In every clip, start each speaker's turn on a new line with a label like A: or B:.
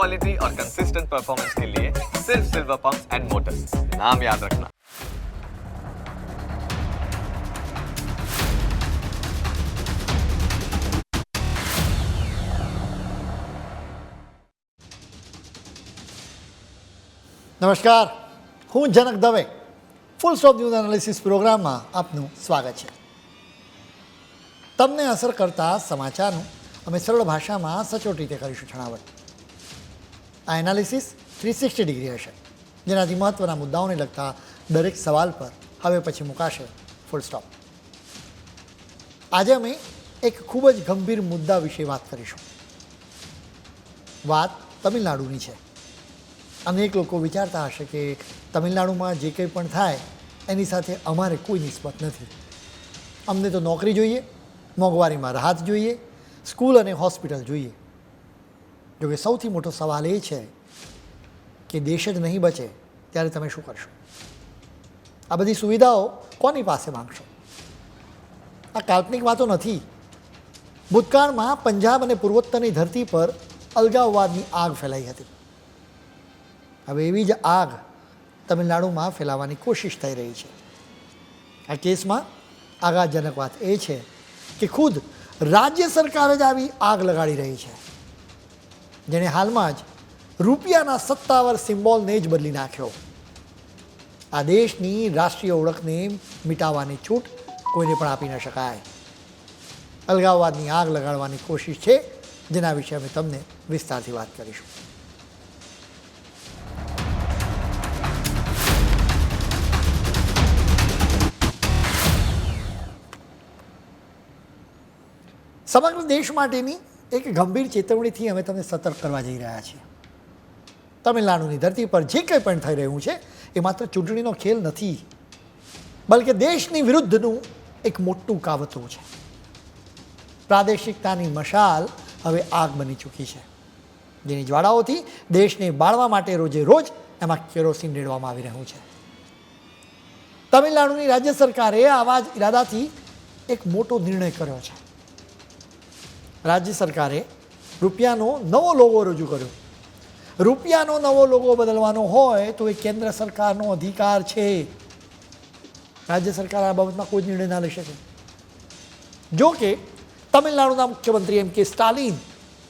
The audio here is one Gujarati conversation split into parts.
A: क्वालिटी और कंसिस्टेंट परफॉर्मेंस के लिए सिर्फ सिल्वर पंप्स एंड मोटर्स, नाम याद रखना।
B: નમસ્કાર, હું Janak Dave full stop news analysis પ્રોગ્રામમાં આપનું સ્વાગત છે. તમને અસર કરતા સમાચારનું અમે સરળ ભાષામાં સચોટ રીતે કરીશું છણાવટ. આ એનાલિસિસ 360 ડિગ્રી હશે, જેનાથી મહત્ત્વના મુદ્દાઓને લગતા દરેક સવાલ પર હવે પછી મુકાશે ફૂલ સ્ટોપ. આજે અમે એક ખૂબ જ ગંભીર મુદ્દા વિશે વાત કરીશું. વાત તમિલનાડુની છે. અનેક લોકો વિચારતા હશે કે તમિલનાડુમાં જે કંઈ પણ થાય એની સાથે અમારે કોઈ નિસ્બત નથી. અમને તો નોકરી જોઈએ, મોંઘવારીમાં રાહત જોઈએ, સ્કૂલ અને હોસ્પિટલ જોઈએ. જોકે સૌથી મોટો સવાલ એ છે કે દેશ જ નહીં બચે ત્યારે તમે શું કરશો? આ બધી સુવિધાઓ કોની પાસે માંગશો? આ કાલ્પનિક વાતો નથી. ભૂતકાળમાં પંજાબ અને પૂર્વોત્તરની ધરતી પર અલગાવવાદની આગ ફેલાઈ હતી. હવે એવી જ આગ તમિલનાડુમાં ફેલાવવાની કોશિશ થઈ રહી છે. આ કેસમાં આઘાતજનક વાત એ છે કે ખુદ રાજ્ય સરકાર જ આવી આગ લગાડી રહી છે, જેણે હાલમાં જ રૂપિયાના સત્તાવાર સિમ્બોલને જ બદલી નાખ્યો. આ દેશની રાષ્ટ્રીય ઓળખને મિટાવવાની છૂટ કોઈને પણ આપી ન શકાય. અલગાવવાદની આગ લગાડવાની કોશિશ છે, જેના વિશે અમે તમને વિસ્તારથી વાત કરીશું. સમગ્ર દેશ માટેની એક ગંભીર ચેતવણીથી અમે તમને સતર્ક કરવા જઈ રહ્યા છીએ. તમિલનાડુની ધરતી પર જે કંઈ પણ થઈ રહ્યું છે એ માત્ર ચૂંટણીનો ખેલ નથી, બલકે દેશની વિરુદ્ધનું એક મોટું કાવતરું છે. પ્રાદેશિકતાની મશાલ હવે આગ બની ચૂકી છે, જેની જ્વાળાઓથી દેશને બાળવા માટે રોજે રોજ એમાં કેરોસીન રેડવામાં આવી રહ્યું છે. તમિલનાડુની રાજ્ય સરકારે આવા જ ઈરાદાથી એક મોટો નિર્ણય કર્યો છે. રાજ્ય સરકારે રૂપિયાનો નવો લોગો રજૂ કર્યો. રૂપિયાનો નવો લોગો બદલવાનો હોય તો એ કેન્દ્ર સરકારનો અધિકાર છે. રાજ્ય સરકાર આ બાબતમાં કોઈ નિર્ણય ના લઈ શકે. જો કે તમિલનાડુના મુખ્યમંત્રી એમ કે સ્ટાલિન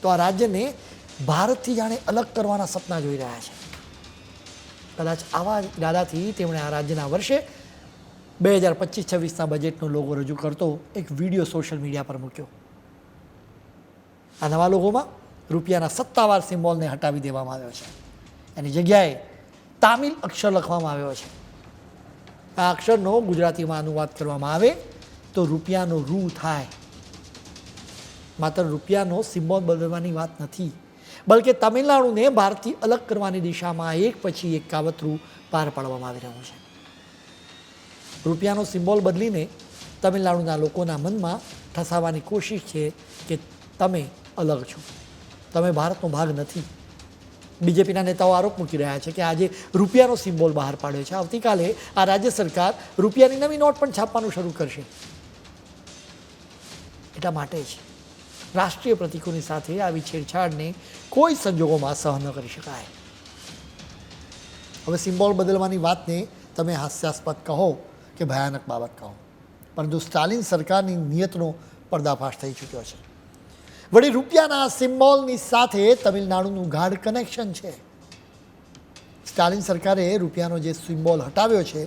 B: તો આ રાજ્યને ભારતથી જાણે અલગ કરવાના સપના જોઈ રહ્યા છે. કદાચ આવા ઈરાદાથી તેમણે આ રાજ્યના વર્ષે 2025-26ના બજેટનો લોગો રજૂ કરતો એક વિડીયો સોશિયલ મીડિયા પર મૂક્યો. આ નવા લોગોમાં રૂપિયાના સત્તાવાર સિમ્બોલને હટાવી દેવામાં આવ્યો છે. એની જગ્યાએ તામિલ અક્ષર લખવામાં આવ્યો છે. આ અક્ષરનો ગુજરાતીમાં અનુવાદ કરવામાં આવે તો રૂપિયાનો રૂ થાય. માત્ર રૂપિયાનો સિમ્બોલ બદલવાની વાત નથી, બલકે તમિલનાડુને ભારતથી અલગ કરવાની દિશામાં એક પછી એક કાવતરું પાર પાડવામાં આવી રહ્યું છે. રૂપિયાનો સિમ્બોલ બદલીને તમિલનાડુના લોકોના મનમાં ઠસાવવાની કોશિશ છે કે તમે અલગ છો, તમે ભારતનો ભાગ નથી. બીજેપીના નેતાઓ આરોપ મૂકી રહ્યા છે કે આજે રૂપિયાનો સિમ્બોલ બહાર પાડ્યો છે, આવતીકાલે આ રાજ્ય સરકાર રૂપિયાની નવી નોટ પણ છાપવાનું શરૂ કરશે. એટલા માટે જ રાષ્ટ્રીય પ્રતીકોની સાથે આવી છેડછાડને કોઈ સંજોગોમાં સહન ન કરી શકાય. હવે સિમ્બોલ બદલવાની વાતને તમે હાસ્યાસ્પદ કહો કે ભયાનક બાબત કહો, પરંતુ સ્ટાલિન સરકારની નિયતનો પર્દાફાશ થઈ ચૂક્યો છે. વળી રૂપિયાના સિમ્બોલની સાથે તમિલનાડુનું ગાઢ કનેક્શન છે. સ્ટાલિન સરકારે રૂપિયાનો જે સિમ્બોલ હટાવ્યો છે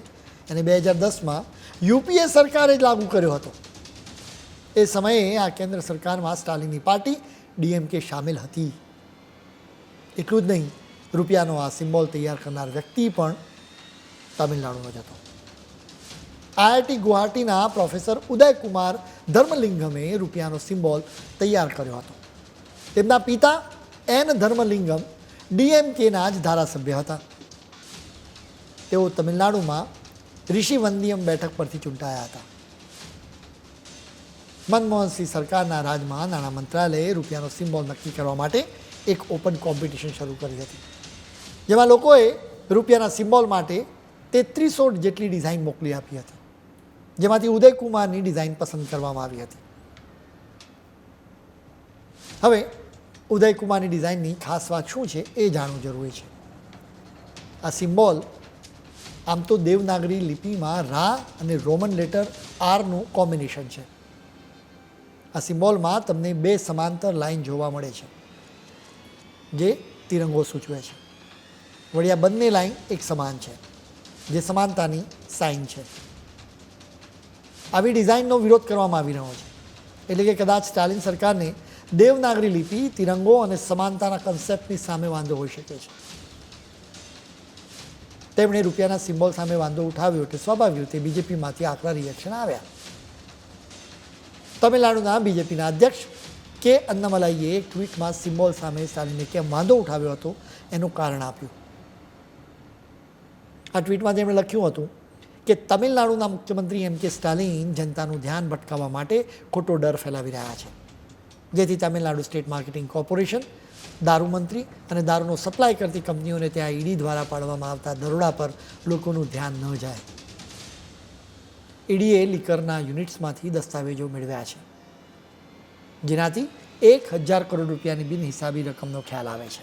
B: એને 2010માં યુપીએ સરકારે જ લાગુ કર્યો હતો. એ સમયે આ કેન્દ્ર સરકારમાં સ્ટાલિનની પાર્ટી ડીએમકે સામેલ હતી. એટલું જ નહીં, રૂપિયાનો આ સિમ્બોલ તૈયાર કરનાર વ્યક્તિ પણ તમિલનાડુનો જ હતો. આઈઆઈટી ગુવાહાટીના પ્રોફેસર ઉદયકુમાર ધર્મલિંગમે રૂપિયાનો સિમ્બોલ તૈયાર કર્યો હતો. તેમના પિતા એન ધર્મલિંગમ ડીએમકેના જ ધારાસભ્ય હતા. તેઓ તમિલનાડુમાં ઋષિવંદિયમ બેઠક પરથી ચૂંટાયા હતા. મનમોહનસિંહ સરકારના રાજમાં નાણાં મંત્રાલયે રૂપિયાનો સિમ્બોલ નક્કી કરવા માટે એક ઓપન કોમ્પિટિશન શરૂ કરી હતી, જેમાં લોકોએ રૂપિયાના સિમ્બોલ માટે 3300 જેટલી ડિઝાઇન મોકલી આપી હતી, જેમાંથી ઉદયકુમારની ડિઝાઇન પસંદ કરવામાં આવી હતી. હવે ઉદયકુમારની ડિઝાઇનની ખાસ વાત શું છે એ જાણવું જરૂરી છે. આ સિમ્બોલ આમ તો દેવનાગરી લિપિમાં રા અને રોમન લેટર આરનું કોમ્બિનેશન છે. આ સિમ્બોલમાં તમને બે સમાંતર લાઈન જોવા મળે છે જે તિરંગો સૂચવે છે. વળી આ બંને લાઈન એક સમાન છે જે સમાનતાની સાઇન છે. આવી ડિઝાઇનનો વિરોધ કરવામાં આવી રહ્યો છે. એટલે કે કદાચ સ્ટાલિન સરકારને દેવનાગરી લિપિ, તિરંગો અને સમાનતાના કન્સેપ્ટની સામે વાંધો હોઈ શકે છે. તેમણે રૂપિયાના સિમ્બોલ સામે વાંધો ઉઠાવ્યો એટલે સ્વાભાવિક રીતે બીજેપીમાંથી આકરા રિએક્શન આવ્યા. તમિલનાડુના બીજેપીના અધ્યક્ષ કે અન્નામલાઈએ એક ટ્વીટમાં સિમ્બોલ સામે સ્ટાલિને કેમ વાંધો ઉઠાવ્યો હતો એનું કારણ આપ્યું. આ ટ્વીટમાં તેમણે લખ્યું હતું કે તમિલનાડુના મુખ્યમંત્રી એમ કે સ્ટાલિન જનતાનું ધ્યાન ભટકાવવા માટે ખોટો ડર ફેલાવી રહ્યા છે, જેથી તમિલનાડુ સ્ટેટ માર્કેટિંગ કોર્પોરેશન, દારૂ મંત્રી અને દારૂનો સપ્લાય કરતી કંપનીઓને ત્યાં ઈડી દ્વારા પાડવામાં આવતા દરોડા પર લોકોનું ધ્યાન ન જાય. ઈડીએ લિકરના યુનિટ્સમાંથી દસ્તાવેજો મેળવ્યા છે, જેનાથી 1,000 કરોડ રૂપિયાની બિનહિસાબી રકમનો ખ્યાલ આવે છે.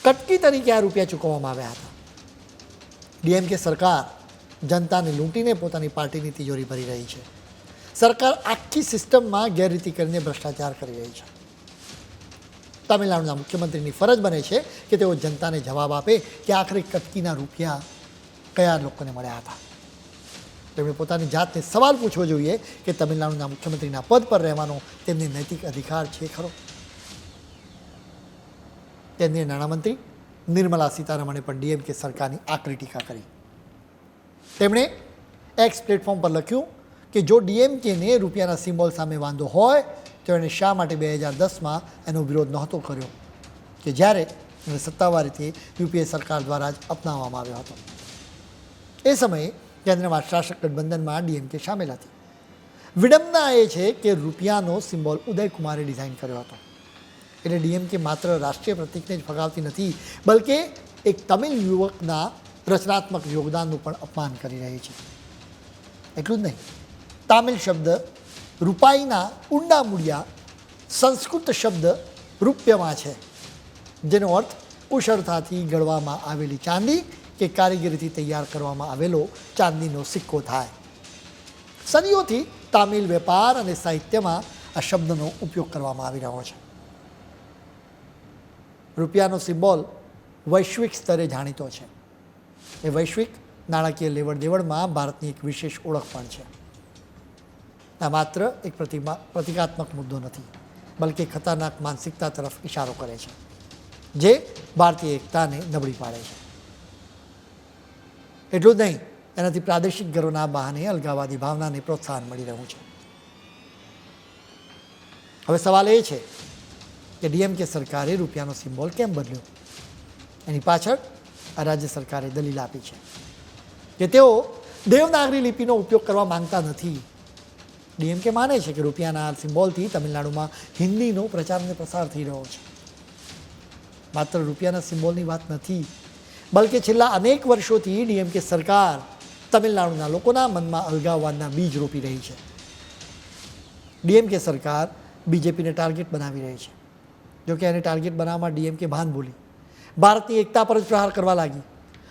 B: કટકી તરીકે આ રૂપિયા ચૂકવવામાં આવ્યા હતા. ડીએમકે સરકાર જનતાને લૂંટીને પોતાની પાર્ટીની તિજોરી ભરી રહી છે. સરકાર આખી સિસ્ટમમાં ગેરરીતિ કરીને ભ્રષ્ટાચાર કરી રહી છે. તમિલનાડુના મુખ્યમંત્રીની ફરજ બને છે કે તેઓ જનતાને જવાબ આપે કે આખરે કટકીના રૂપિયા કયા લોકોને મળ્યા હતા. તેમણે પોતાની જાતને સવાલ પૂછવો જોઈએ કે તમિલનાડુના મુખ્યમંત્રીના પદ પર રહેવાનો તેમને નૈતિક અધિકાર છે ખરો? કેન્દ્રીય નાણામંત્રી નિર્મલા સીતારમણે પણ ડીએમકે સરકારની આકરી ટીકા કરી. તેમણે એક્સ પ્લેટફોર્મ પર લખ્યું કે જો ડીએમકેને રૂપિયાના સિમ્બોલ સામે વાંધો હોય તો એણે શા માટે 2010માં એનો વિરોધ નહોતો કર્યો કે જ્યારે એને સત્તાવાર રીતે યુપીએ સરકાર દ્વારા જ અપનાવવામાં આવ્યો હતો. એ સમયે કેન્દ્રમાં શાસક ગઠબંધનમાં ડીએમકે સામેલ હતી. વિડંબના એ છે કે રૂપિયાનો સિમ્બોલ ઉદયકુમારે ડિઝાઇન કર્યો હતો. એટલે ડીએમકે માત્ર રાષ્ટ્રીય પ્રતિકને જ ફગાવતી નથી, બલકે એક તમિલ યુવકના રચનાત્મક યોગદાનનું પણ અપમાન કરી રહી છે. એટલું જ નહીં, તામિલ શબ્દ રૂપાઈના ઊંડા મૂળિયા સંસ્કૃત શબ્દ રૂપ્યમાં છે, જેનો અર્થ કુશળતાથી ઘડવામાં આવેલી ચાંદી કે કારીગરીથી તૈયાર કરવામાં આવેલો ચાંદીનો સિક્કો થાય. સદીઓથી તામિલ વેપાર અને સાહિત્યમાં આ શબ્દનો ઉપયોગ કરવામાં આવી રહ્યો છે. રૂપિયાનો સિમ્બોલ વૈશ્વિક સ્તરે જાણીતો છે. એ વૈશ્વિક નાણાકીય લેવડ દેવડમાં ભારતની એક વિશેષ ઓળખ પણ છે. આ માત્ર એક પ્રતિકાત્મક મુદ્દો નથી, બલકે ખતરનાક માનસિકતા તરફ ઇશારો કરે છે, જે ભારતીય એકતાને નબળી પાડે છે. એટલું જ નહીં, એનાથી પ્રાદેશિક ગર્વના બહાને અલગાવાદી ભાવનાને પ્રોત્સાહન મળી રહ્યું છે. હવે સવાલ એ છે કે ડીએમકે સરકારે રૂપિયાનો સિમ્બોલ કેમ બદલ્યો? એની પાછળ આ રાજ્ય સરકારે દલીલ આપી છે કે તેઓ દેવનાગરી લિપિનો ઉપયોગ કરવા માંગતા નથી. ડીએમકે માને છે કે રૂપિયાના સિમ્બોલથી તમિલનાડુમાં હિન્દીનો પ્રચાર અને પ્રસાર થઈ રહ્યો છે. માત્ર રૂપિયાના સિમ્બોલની વાત નથી, બલકે છેલ્લા અનેક વર્ષોથી ડીએમકે સરકાર તમિલનાડુના લોકોના મનમાં અલગાવવાદના બીજ રોપી રહી છે. ડીએમકે સરકાર બીજેપીને ટાર્ગેટ બનાવી રહી છે. જોકે એને ટાર્ગેટ બનાવવામાં ડીએમકે ભાન ભૂલી ભારતની એકતા પર જ પ્રહાર કરવા લાગી.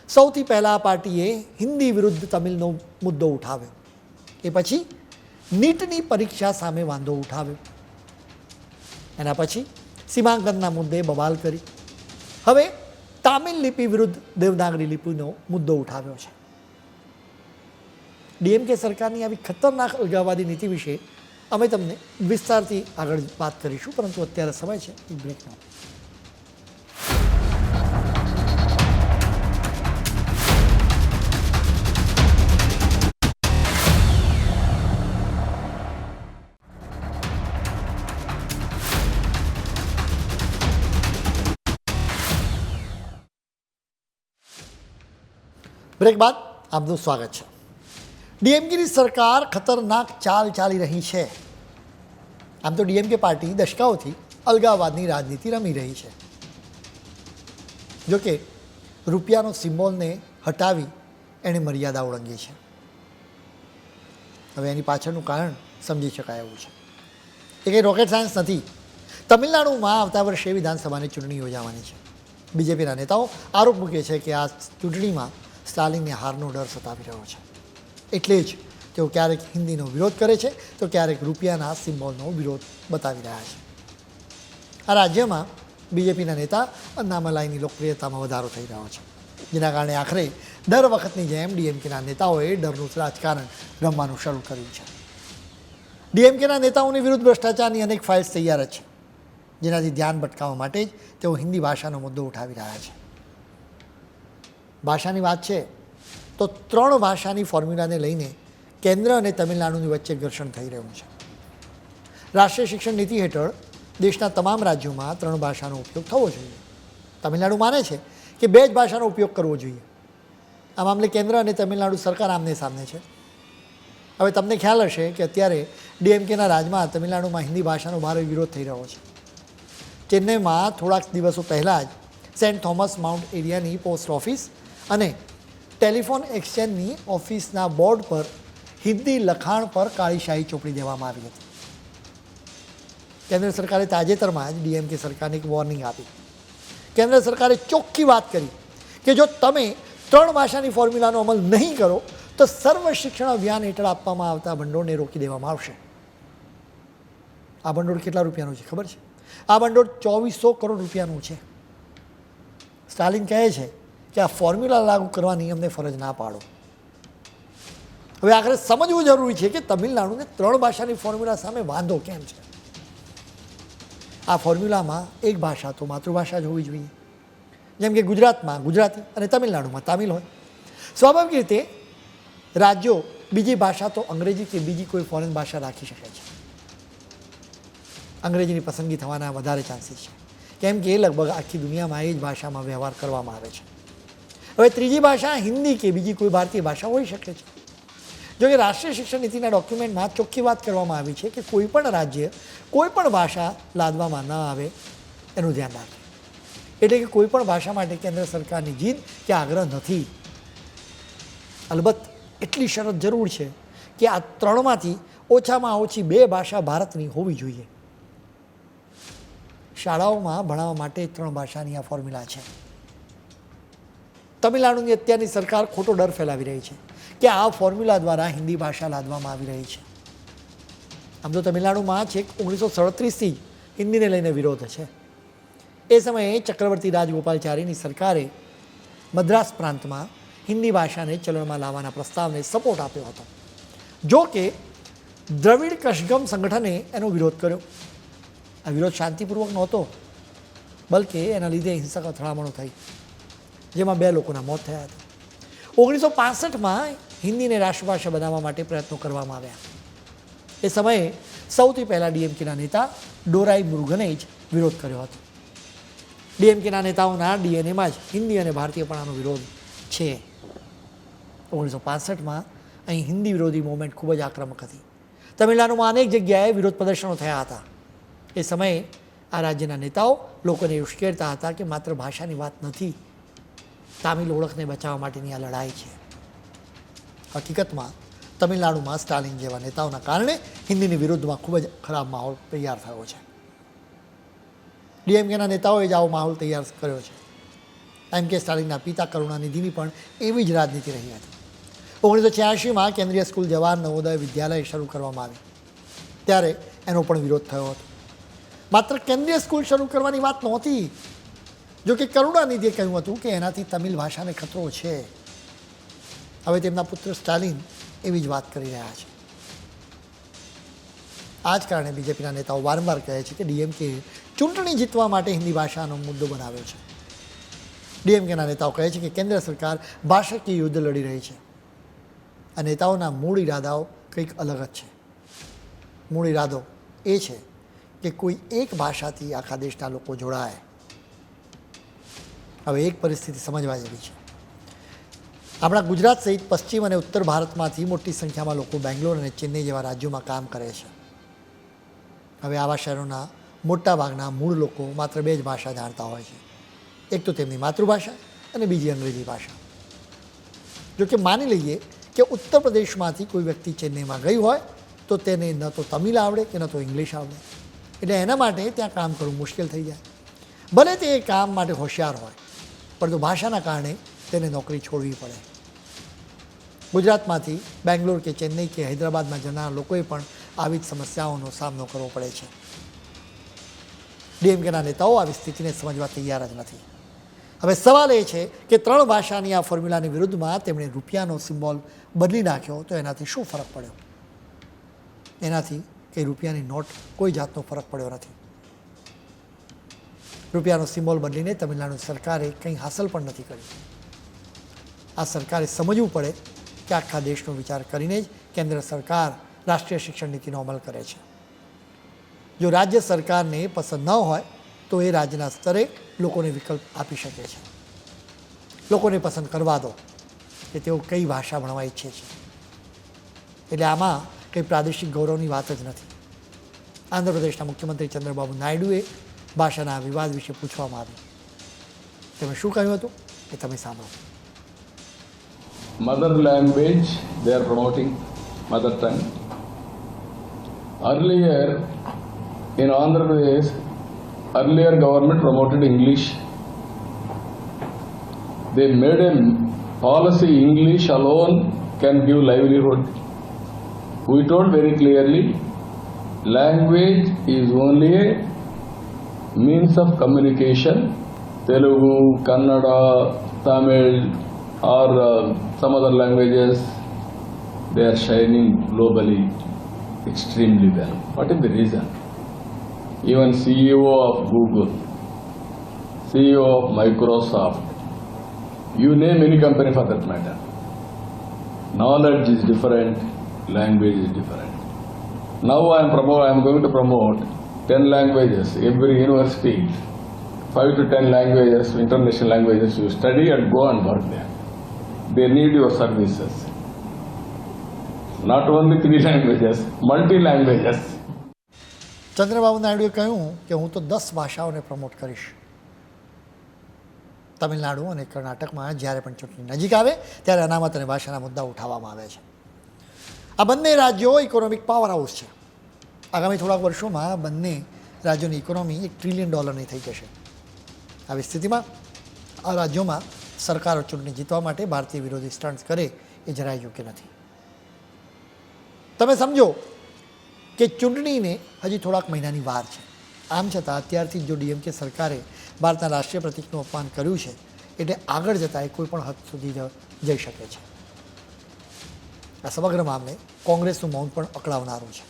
B: સૌથી પહેલાં આ પાર્ટીએ હિન્દી વિરુદ્ધ તમિલનો મુદ્દો ઉઠાવ્યો. એ પછી નીટની પરીક્ષા સામે વાંધો ઉઠાવ્યો. એના પછી સીમાંકનના મુદ્દે બવાલ કરી. હવે તામિલ લિપિ વિરુદ્ધ દેવનાગરી લિપિનો મુદ્દો ઉઠાવ્યો છે. ડીએમકે સરકારની આવી ખતરનાક અલગાવવાદી નીતિ વિશે અમે તમને વિસ્તારથી આગળ વાત કરીશું, પરંતુ અત્યારે સમય છે એક બ્રેકનો. બ્રેક બાદ આપનું સ્વાગત છે. ડીએમકેની સરકાર ખતરનાક ચાલ ચાલી રહી છે. આમ તો ડીએમકે પાર્ટી દશકાઓથી અલગાવવાદની રાજનીતિ રમી રહી છે. જોકે રૂપિયાનો સિમ્બોલને હટાવી એણે મર્યાદા ઓળંગી છે. હવે એની પાછળનું કારણ સમજી શકાય એવું છે. એ કંઈ રોકેટ સાયન્સ નથી. તમિલનાડુમાં આવતા વર્ષે વિધાનસભાની ચૂંટણી યોજાવાની છે. બીજેપીના નેતાઓ આરોપ મૂકે છે કે આ ચૂંટણીમાં સ્ટાલિનને હારનો ડર સતાવી રહ્યો છે. એટલે જ તેઓ ક્યારેક હિન્દીનો વિરોધ કરે છે તો ક્યારેક રૂપિયાના સિમ્બોલનો વિરોધ બતાવી રહ્યા છે. આ રાજ્યમાં બીજેપીના નેતા અન્નામલાઈની લોકપ્રિયતામાં વધારો થઈ રહ્યો છે, જેના કારણે આખરે દર વખતની જેમ ડીએમકેના નેતાઓએ ડરનું રાજકારણ રમવાનું શરૂ કર્યું છે. ડીએમકેના નેતાઓની વિરુદ્ધ ભ્રષ્ટાચારની અનેક ફાઇલ્સ તૈયાર જ છે, જેનાથી ધ્યાન ભટકાવવા માટે જ તેઓ હિન્દી ભાષાનો મુદ્દો ઉઠાવી રહ્યા છે. ભાષાની વાત છે તો 3 ભાષાની ફોર્મ્યુલાને લઈને કેન્દ્ર અને તમિલનાડુની વચ્ચે ઘર્ષણ થઈ રહ્યું છે. રાષ્ટ્રીય શિક્ષણ નીતિ હેઠળ દેશના તમામ રાજ્યોમાં 3 ભાષાનો ઉપયોગ થવો જોઈએ. તમિલનાડુ માને છે કે 2 જ ભાષાનો ઉપયોગ કરવો જોઈએ. આ મામલે કેન્દ્ર અને તમિલનાડુ સરકાર આમને સામને છે. હવે તમને ખ્યાલ હશે કે અત્યારે ડીએમકેના રાજમાં તમિલનાડુમાં હિન્દી ભાષાનો ભારે વિરોધ થઈ રહ્યો છે. ચેન્નઈમાં થોડાક દિવસો પહેલાં જ સેન્ટ થોમસ માઉન્ટ એરિયાની પોસ્ટ ઓફિસ અને ટેલિફોન એક્સચેન્જની ઓફિસના બોર્ડ પર હિન્દી લખાણ પર કાળી શાહી ચોપડી દેવામાં આવી હતી. કેન્દ્ર સરકારે તાજેતરમાં જ ડીએમકે સરકારને એક વોર્નિંગ આપી. કેન્દ્ર સરકારે ચોખ્ખી વાત કરી કે જો તમે 3 ભાષાની ફોર્મ્યુલાનો અમલ નહીં કરો તો સર્વ શિક્ષણ અભિયાન હેઠળ આપવામાં આવતા ભંડોળને રોકી દેવામાં આવશે. આ ભંડોળ કેટલા રૂપિયાનું છે ખબર છે? આ ભંડોળ 2400 કરોડ રૂપિયાનું છે. સ્ટાલિન કહે છે કે આ ફોર્મ્યુલા લાગુ કરવાની અમને ફરજ ના પાડો. હવે આખરે સમજવું જરૂરી છે કે તમિલનાડુને 3 ભાષાની ફોર્મ્યુલા સામે વાંધો કેમ છે. આ ફોર્મ્યુલામાં એક ભાષા તો માતૃભાષા જ હોવી જોઈએ, જેમ કે ગુજરાતમાં ગુજરાતી અને તમિલનાડુમાં તામિલ હોય. સ્વાભાવિક રીતે રાજ્યો બીજી ભાષા તો અંગ્રેજી કે બીજી કોઈ ફોરેન ભાષા રાખી શકે છે. અંગ્રેજીની પસંદગી થવાના વધારે ચાન્સીસ છે, કેમ કે લગભગ આખી દુનિયામાં એ જ ભાષામાં વ્યવહાર કરવામાં આવે છે. હવે ત્રીજી ભાષા હિન્દી કે બીજી કોઈ ભારતીય ભાષા હોઈ શકે છે. જો કે રાષ્ટ્રીય શિક્ષણ નીતિના ડોક્યુમેન્ટમાં ચોખ્ખી વાત કરવામાં આવી છે કે કોઈ પણ રાજ્ય કોઈ પણ ભાષા લાદવામાં ન આવે એનું ધ્યાન રાખે. એટલે કે કોઈ પણ ભાષા માટે કેન્દ્ર સરકારની જીદ કે આગ્રહ નથી. અલબત્ત એટલી શરત જરૂર છે કે આ 3માંથી ઓછામાં ઓછી 2 ભાષા ભારતની હોવી જોઈએ. શાળાઓમાં ભણાવવા માટે 3 ભાષાની આ ફોર્મ્યુલા છે. તમિલનાડુની અત્યારની સરકાર ખોટો ડર ફેલાવી રહી છે કે આ ફોર્મ્યુલા દ્વારા હિન્દી ભાષા લાદવામાં આવી રહી છે. આમ તો તમિલનાડુમાં છેક 1937થી જ હિન્દીને લઈને વિરોધ છે. એ સમયે ચક્રવર્તી રાજગોપાલચારીની સરકારે મદ્રાસ પ્રાંતમાં હિન્દી ભાષાને ચલણમાં લાવવાના પ્રસ્તાવને સપોર્ટ આપ્યો હતો. જો કે દ્રવિડ કશગમ સંગઠને એનો વિરોધ કર્યો. આ વિરોધ શાંતિપૂર્વક નહોતો, બલકે એના લીધે હિંસક અથડામણો થઈ, જેમાં 2 લોકોના મોત થયા હતા. 1965માં હિન્દીને રાષ્ટ્રભાષા બનાવવા માટે પ્રયત્નો કરવામાં આવ્યા. એ સમયે સૌથી પહેલાં ડીએમકેના નેતા ડોરાઈ મુરુગને જ વિરોધ કર્યો હતો. ડીએમકેના નેતાઓના ડીએનએમાં જ હિન્દી અને ભારતીયપણાનો વિરોધ છે. 1965માં અહીં હિન્દી વિરોધી મૂવમેન્ટ ખૂબ જ આક્રમક હતી. તમિલનાડુમાં અનેક જગ્યાએ વિરોધ પ્રદર્શનો થયા હતા. એ સમયે આ રાજ્યના નેતાઓ લોકોને ઉશ્કેરતા હતા કે માત્ર ભાષાની વાત નથી, તામિલ ઓળખને બચાવવા માટેની આ લડાઈ છે. હકીકતમાં તમિલનાડુમાં સ્ટાલિન જેવા નેતાઓના કારણે હિન્દીની વિરુદ્ધમાં ખૂબ જ ખરાબ માહોલ તૈયાર થયો છે. ડીએમકેના નેતાઓએ જ આવો માહોલ તૈયાર કર્યો છે. એમ કે સ્ટાલિનના પિતા કરુણાનિધિની પણ એવી જ રાજનીતિ રહી હતી. 1986માં કેન્દ્રીય સ્કૂલ જવાહર નવોદય વિદ્યાલય શરૂ કરવામાં આવી ત્યારે એનો પણ વિરોધ થયો હતો. માત્ર કેન્દ્રીય સ્કૂલ શરૂ કરવાની વાત નહોતી. જો કે કરુણાનિધિએ કહ્યું હતું કે એનાથી તમિલ ભાષાને ખતરો છે. હવે તેમના પુત્ર સ્ટાલિન એવી જ વાત કરી રહ્યા છે. આ જ કારણે બીજેપીના નેતાઓ વારંવાર કહે છે કે ડીએમકે ચૂંટણી જીતવા માટે હિન્દી ભાષાનો મુદ્દો બનાવ્યો છે. ડીએમકેના નેતાઓ કહે છે કે કેન્દ્ર સરકાર ભાષાકીય યુદ્ધ લડી રહી છે. આ નેતાઓના મૂળ ઈરાદાઓ કંઈક અલગ જ છે. મૂળ ઈરાદો એ છે કે કોઈ એક ભાષાથી આખા દેશના લોકો જોડાય. હવે એક પરિસ્થિતિ સમજવા જેવી છે. આપણા ગુજરાત સહિત પશ્ચિમ અને ઉત્તર ભારતમાંથી મોટી સંખ્યામાં લોકો બેંગ્લોર અને ચેન્નઈ જેવા રાજ્યોમાં કામ કરે છે. હવે આવા શહેરોના મોટા ભાગના મૂળ લોકો માત્ર 2 જ ભાષા જાણતા હોય છે. એક તો તેમની માતૃભાષા અને બીજી અંગ્રેજી ભાષા. જો કે માની લઈએ કે ઉત્તર પ્રદેશમાંથી કોઈ વ્યક્તિ ચેન્નઈમાં ગઈ હોય તો તેને ન તો તમિલ આવડે કે ન તો ઇંગ્લિશ આવડે. એટલે એના માટે ત્યાં કામ કરવું મુશ્કેલ થઈ જાય. ભલે તે એ કામ માટે હોશિયાર હોય, પરંતુ ભાષાના કારણે તેને નોકરી છોડવી પડે. ગુજરાતમાંથી બેંગ્લોર કે ચેન્નઈ કે હૈદરાબાદમાં જનાર લોકોએ પણ આવી જ સમસ્યાઓનો સામનો કરવો પડે છે. ડીએમકેના નેતાઓ આવી સ્થિતિને સમજવા તૈયાર જ નથી. હવે સવાલ એ છે કે 3 ભાષાની આ ફોર્મ્યુલાની વિરુદ્ધમાં તેમણે રૂપિયાનો સિમ્બોલ બદલી નાખ્યો તો એનાથી શું ફરક પડ્યો? એનાથી કે રૂપિયાની નોટ કોઈ જાતનો ફરક પડ્યો નથી. રૂપિયાનો સિમ્બોલ બદલીને તમિલનાડુ સરકારે કંઈ હાંસલ પણ નથી કર્યું. આ સરકારે સમજવું પડે કે આખા દેશનો વિચાર કરીને જ કેન્દ્ર સરકાર રાષ્ટ્રીય શિક્ષણ નીતિનો અમલ કરે છે. જો રાજ્ય સરકારને પસંદ ન હોય તો એ રાજ્યના સ્તરે લોકોને વિકલ્પ આપી શકે છે. લોકોને પસંદ કરવા દો કે તેઓ કઈ ભાષા ભણવા ઈચ્છે છે. એટલે આમાં કંઈ પ્રાદેશિક ગૌરવની વાત જ નથી. આંધ્રપ્રદેશના મુખ્યમંત્રી ચંદ્રબાબુ નાયડુએ ભાષાના વિવાદ વિશે પૂછવામાં આવ્યું. તેમણે શું કહ્યું હતું એ તમે સાંભળો.
C: Mother language, they are promoting mother tongue. Earlier, in Andhra Pradesh, earlier government promoted English. They made a policy English alone can give livelihood. We told very clearly, language is only a means of communication. Telugu, Kannada, Tamil, or some other languages, they are shining globally extremely well. What is the reason? Even CEO of Google, CEO of Microsoft, you name any company for that matter. Knowledge is different, language is different. Now I am going to promote 10 languages. Every university, 5 to 10 languages, international languages, you study and go and work there. They need your services. Not only 3 languages, multi-languages.
B: Chandrababu નાયડુએ કહ્યું કે હું તો 10 ભાષાઓને પ્રમોટ કરીશ. તમિલનાડુ અને કર્ણાટકમાં જ્યારે પણ ચૂંટણી નજીક આવે ત્યારે અનામત અને ભાષાના મુદ્દા ઉઠાવવામાં આવે છે. આ બંને રાજ્યો ઇકોનોમિક પાવર હાઉસ છે. આગામી થોડાક વર્ષોમાં બંને રાજ્યોની ઇકોનોમી $1 ટ્રિલિયન થઈ જશે. આવી સ્થિતિમાં આ રાજ્યોમાં સરકારો ચૂંટણી જીતવા માટે ભારતીય વિરોધી સ્ટન્ટ્સ કરે એ જરાય યોગ્ય નથી. તમે સમજો કે ચૂંટણીને હજી થોડાક મહિનાની વાર છે. આમ છતાં અત્યારથી જો ડીએમકે સરકારે ભારતના રાષ્ટ્રીય પ્રતીકનું અપમાન કર્યું છે એટલે આગળ જતાં એ કોઈ પણ હદ સુધી જઈ શકે છે. આ સમગ્ર મામલે કોંગ્રેસનું મૌન પણ અકળાવનારું છે,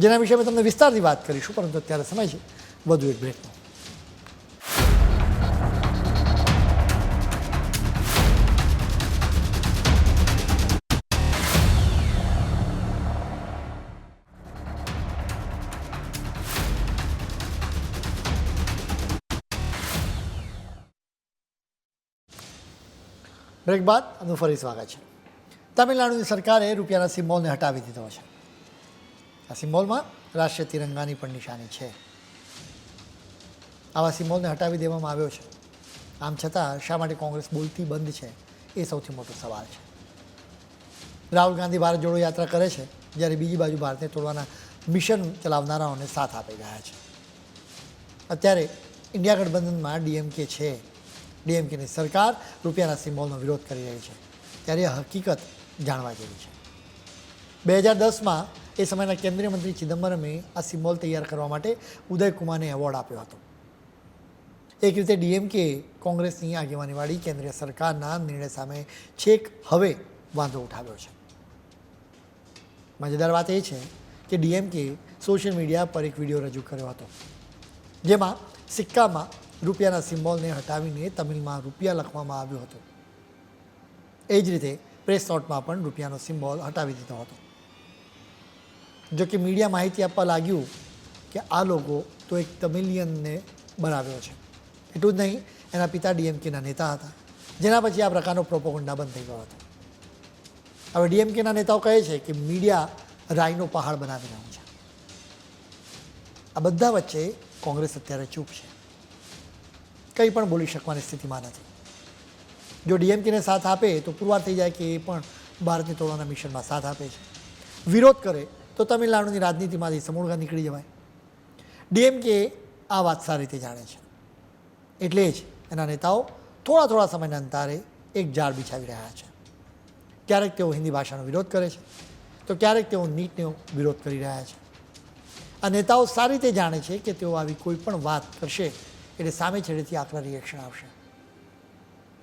B: જેના વિશે અમે તમને વિસ્તારથી વાત કરીશું. પરંતુ અત્યારે સમય છે વધુ એક બ્રેકનો. બ્રેક બાદ આપનું ફરી સ્વાગત છે. તમિલનાડુની સરકારે રૂપિયાના સિમ્બોલને હટાવી દીધો છે. આ સિમ્બોલમાં રાષ્ટ્રીય તિરંગાની પણ નિશાની છે. આવા સિમ્બોલને હટાવી દેવામાં આવ્યો છે. આમ છતાં શા માટે કોંગ્રેસ બોલતી બંધ છે એ સૌથી મોટો સવાલ છે. રાહુલ ગાંધી ભારત જોડો યાત્રા કરે છે, જ્યારે બીજી બાજુ ભારતને તોડવાના મિશન ચલાવનારાઓને સાથ આપી રહ્યા છે. અત્યારે ઇન્ડિયા ગઠબંધનમાં ડીએમકે છે. ડીએમકેની સરકાર રૂપિયાના સિમ્બોલનો વિરોધ કરી રહી છે, ત્યારે એ હકીકત જાણવા જેવી છે. 2010માં એ સમયના કેન્દ્રીય મંત્રી ચિદમ્બરમે આ સિમ્બોલ તૈયાર કરવા માટે ઉદય કુમારને એવોર્ડ આપ્યો હતો. એક રીતે ડીએમકે કોંગ્રેસની આગેવાનીવાળી કેન્દ્રીય સરકારના નિર્ણય સામે છેક હવે વાંધો ઉઠાવ્યો છે. મજેદાર વાત એ છે કે ડીએમકે સોશિયલ મીડિયા પર એક વિડીયો રજૂ કર્યો હતો, જેમાં સિક્કામાં રૂપિયાના સિમ્બોલને હટાવીને તમિલમાં રૂપિયા લખવામાં આવ્યો હતો. એ જ રીતે પ્રેસ નોટમાં પણ રૂપિયાનો સિમ્બોલ હટાવી દીધો હતો. જો કે મીડિયા માહિતી આપવા લાગ્યું કે આ લોગો તો એક તમિલિયનને બનાવ્યો છે. એટલું જ નહીં, એના પિતા ડીએમકેના નેતા હતા, જેના પછી આ પ્રકારનો પ્રોપોગન્ડા બંધ થઈ ગયો હતો. હવે ડીએમકેના નેતાઓ કહે છે કે મીડિયા રાઈનો પહાડ બનાવી રહ્યું છે. આ બધા વચ્ચે કોંગ્રેસ અત્યારે ચૂપ છે, કંઈ પણ બોલી શકવાની સ્થિતિમાં નથી. જો ડીએમકેને સાથ આપે તો પુરવાર થઈ જાય કે એ પણ ભારતને તોડવાના મિશનમાં સાથ આપે છે. વિરોધ કરે તો તમિલનાડુની રાજનીતિમાંથી સમૂળગા નીકળી જવાય. ડીએમકે આ વાત સારી રીતે જાણે છે, એટલે જ એના નેતાઓ થોડા સમયના અંતરે એક જાળ બિછાવી રહ્યા છે. ક્યારેક તેઓ હિન્દી ભાષાનો વિરોધ કરે છે, તો ક્યારેક તેઓ નીટનો વિરોધ કરી રહ્યા છે. આ નેતાઓ સારી રીતે જાણે છે કે તેઓ આવી કોઈ પણ વાત કરશે એટલે સામે છેડેથી આકરા રિએક્શન આવશે.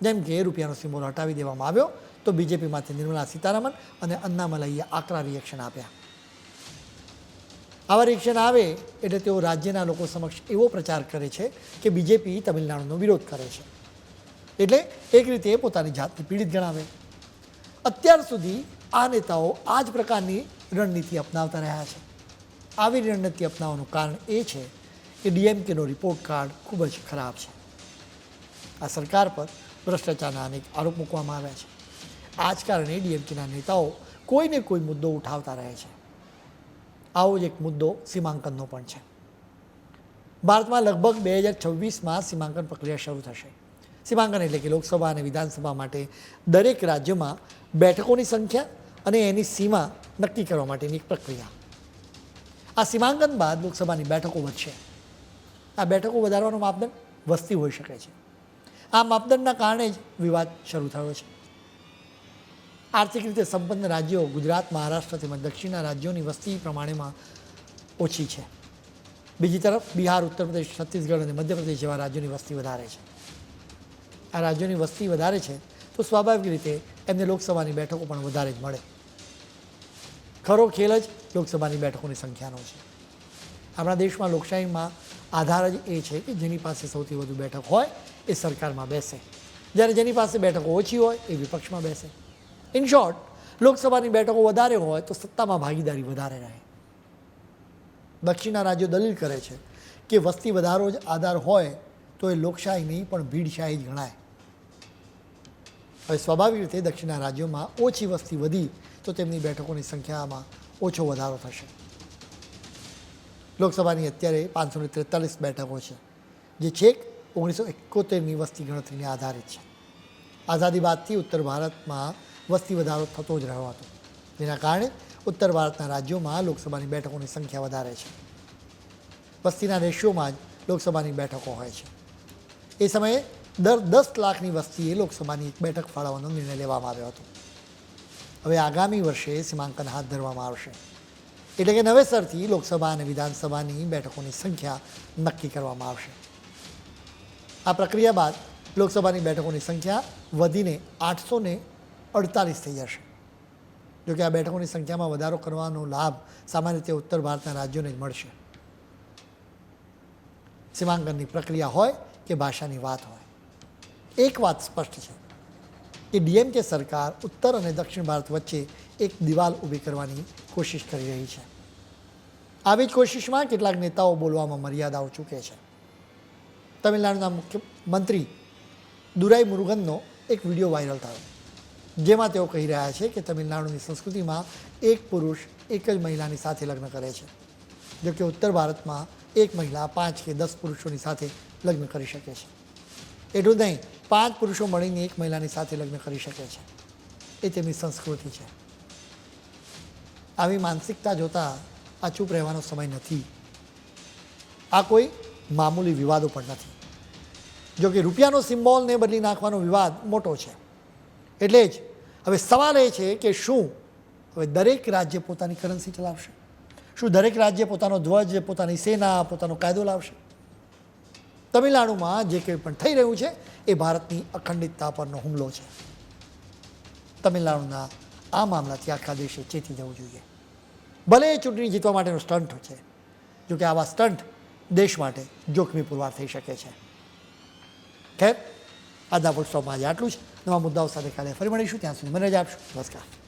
B: જેમ કે રૂપિયાનો સિમ્બોલ હટાવી દેવામાં આવ્યો તો બીજેપીમાંથી નિર્મલા સીતારામન અને અન્નામલાઈએ આકરા રિએક્શન આપ્યા. આવા રિએક્શન આવે એટલે તેઓ રાજ્યના લોકો સમક્ષ એવો પ્રચાર કરે છે કે બીજેપી તમિલનાડુનો વિરોધ કરે છે, એટલે એક રીતે પોતાની જાતને પીડિત ગણાવે. અત્યાર સુધી આ નેતાઓ આ જ પ્રકારની રણનીતિ અપનાવતા રહ્યા છે. આવી રણનીતિ અપનાવવાનું કારણ એ છે કે ડીએમકેનો રિપોર્ટ કાર્ડ ખૂબ જ ખરાબ છે. આ સરકાર પર ભ્રષ્ટાચારના અનેક આરોપ મૂકવામાં આવ્યા છે. આ જ કારણે ડીએમકેના નેતાઓ કોઈને કોઈ મુદ્દો ઉઠાવતા રહે છે. આવો જ એક મુદ્દો સીમાંકનનો પણ છે. ભારતમાં લગભગ 2026માં સીમાંકન પ્રક્રિયા શરૂ થશે. સીમાંકન એટલે કે લોકસભા અને વિધાનસભા માટે દરેક રાજ્યમાં બેઠકોની સંખ્યા અને એની સીમા નક્કી કરવા માટેની એક પ્રક્રિયા. આ સીમાંકન બાદ લોકસભાની બેઠકો વધશે. આ બેઠકો વધારવાનો માપદંડ વસ્તી હોઈ શકે છે. આ માપદંડના કારણે જ વિવાદ શરૂ થયો છે. આર્થિક રીતે સંપન્ન રાજ્યો ગુજરાત, મહારાષ્ટ્ર તેમજ દક્ષિણના રાજ્યોની વસ્તી પ્રમાણેમાં ઓછી છે. બીજી તરફ બિહાર, ઉત્તર પ્રદેશ, છત્તીસગઢ અને મધ્યપ્રદેશ જેવા રાજ્યોની વસ્તી વધારે છે. આ રાજ્યોની વસ્તી વધારે છે તો સ્વાભાવિક રીતે એમને લોકસભાની બેઠકો પણ વધારે જ મળે. ખરો ખેલ જ લોકસભાની બેઠકોની સંખ્યાનો છે. આપણા દેશમાં લોકશાહીમાં આધાર જ એ છે કે જેની પાસે સૌથી વધુ બેઠક હોય એ સરકારમાં બેસે, જ્યારે જેની પાસે બેઠકો ઓછી હોય એ વિપક્ષમાં બેસે. ઇન શોર્ટ, લોકસભાની બેઠકો વધારે હોય તો સત્તામાં ભાગીદારી વધારે રહે. દક્ષિણના રાજ્યો દલીલ કરે છે કે વસ્તી વધારો જ આધાર હોય તો એ લોકશાહી નહીં પણ ભીડશાહી જ ગણાય. હવે સ્વાભાવિક રીતે દક્ષિણના રાજ્યોમાં ઓછી વસ્તી વધી તો તેમની બેઠકોની સંખ્યામાં ઓછો વધારો થશે. લોકસભાની અત્યારે 543 બેઠકો છે, જે છેક 1971ની વસ્તી ગણતરીને આધારિત છે. આઝાદી બાદથી ઉત્તર ભારતમાં વસ્તી વધારો થતો જ રહ્યો હતો, જેના કારણે ઉત્તર ભારતના રાજ્યોમાં લોકસભાની બેઠકોની સંખ્યા વધારે છે. વસ્તીના રેશિયોમાં જ લોકસભાની બેઠકો હોય છે. એ સમયે દર 10 લાખની વસ્તીએ લોકસભાની એક બેઠક ફાળવવાનો નિર્ણય લેવામાં આવ્યો હતો. હવે આગામી વર્ષે સીમાંકન હાથ ધરવામાં આવશે, એટલે કે નવેસરથી લોકસભા અને વિધાનસભાની બેઠકોની સંખ્યા નક્કી કરવામાં આવશે. આ પ્રક્રિયા બાદ લોકસભાની બેઠકોની સંખ્યા વધીને 848 થઈ જશે. જોકે આ બેઠકોની સંખ્યામાં વધારો કરવાનો લાભ સામાન્ય રીતે ઉત્તર ભારતના રાજ્યોને જ મળશે. સીમાંકનની પ્રક્રિયા હોય કે ભાષાની વાત હોય, એક વાત સ્પષ્ટ છે કે ડીએમકે સરકાર ઉત્તર અને દક્ષિણ ભારત વચ્ચે એક દિવાલ ઊભી કરવાની કોશિશ કરી રહી છે. આવી જ કોશિશમાં કેટલાક નેતાઓ બોલવામાં મર્યાદાઓ ચૂકે છે. તમિલનાડુના મુખ્યમંત્રી દુરાઈ મુરુગનનો એક વિડીયો વાયરલ થયો, જેમાં તેઓ કહી રહ્યા છે કે તમિલનાડુની સંસ્કૃતિમાં એક પુરુષ એક જ મહિલાની સાથે લગ્ન કરે છે, જોકે ઉત્તર ભારતમાં એક મહિલા 5 કે 10 પુરુષોની સાથે લગ્ન કરી શકે છે. એટલું નહીં, 5 પુરુષો મળીને એક મહિલાની સાથે લગ્ન કરી શકે છે. એ તેમની સંસ્કૃતિ છે. આવી માનસિકતા જોતાં આ ચૂપ રહેવાનો સમય નથી. આ કોઈ મામૂલી વિવાદો પણ નથી. જોકે રૂપિયાનો સિમ્બોલને બદલી નાખવાનો વિવાદ મોટો છે. એટલે જ હવે સવાલ એ છે કે શું હવે દરેક રાજ્ય પોતાની કરન્સી ચલાવશે? શું દરેક રાજ્ય પોતાનો ધ્વજ, પોતાની સેના, પોતાનો કાયદો લાવશે? તમિલનાડુમાં જે કંઈ પણ થઈ રહ્યું છે એ ભારતની અખંડિતતા પરનો હુમલો છે. તમિલનાડુના આ મામલાથી આખા દેશે ચેતી જવું જોઈએ. ભલે એ ચૂંટણી જીતવા માટેનો સ્ટન્ટ છે, જોકે આવા સ્ટન્ટ દેશ માટે જોખમી પુરવાર થઈ શકે છે. ખેર, આજના ફૂલ સ્ટોપમાં આજે આટલું જ. નવા મુદ્દાઓ સાથે કાલે ફરી મળીશું. ત્યાં સુધી મને રજા આપશો. નમસ્કાર.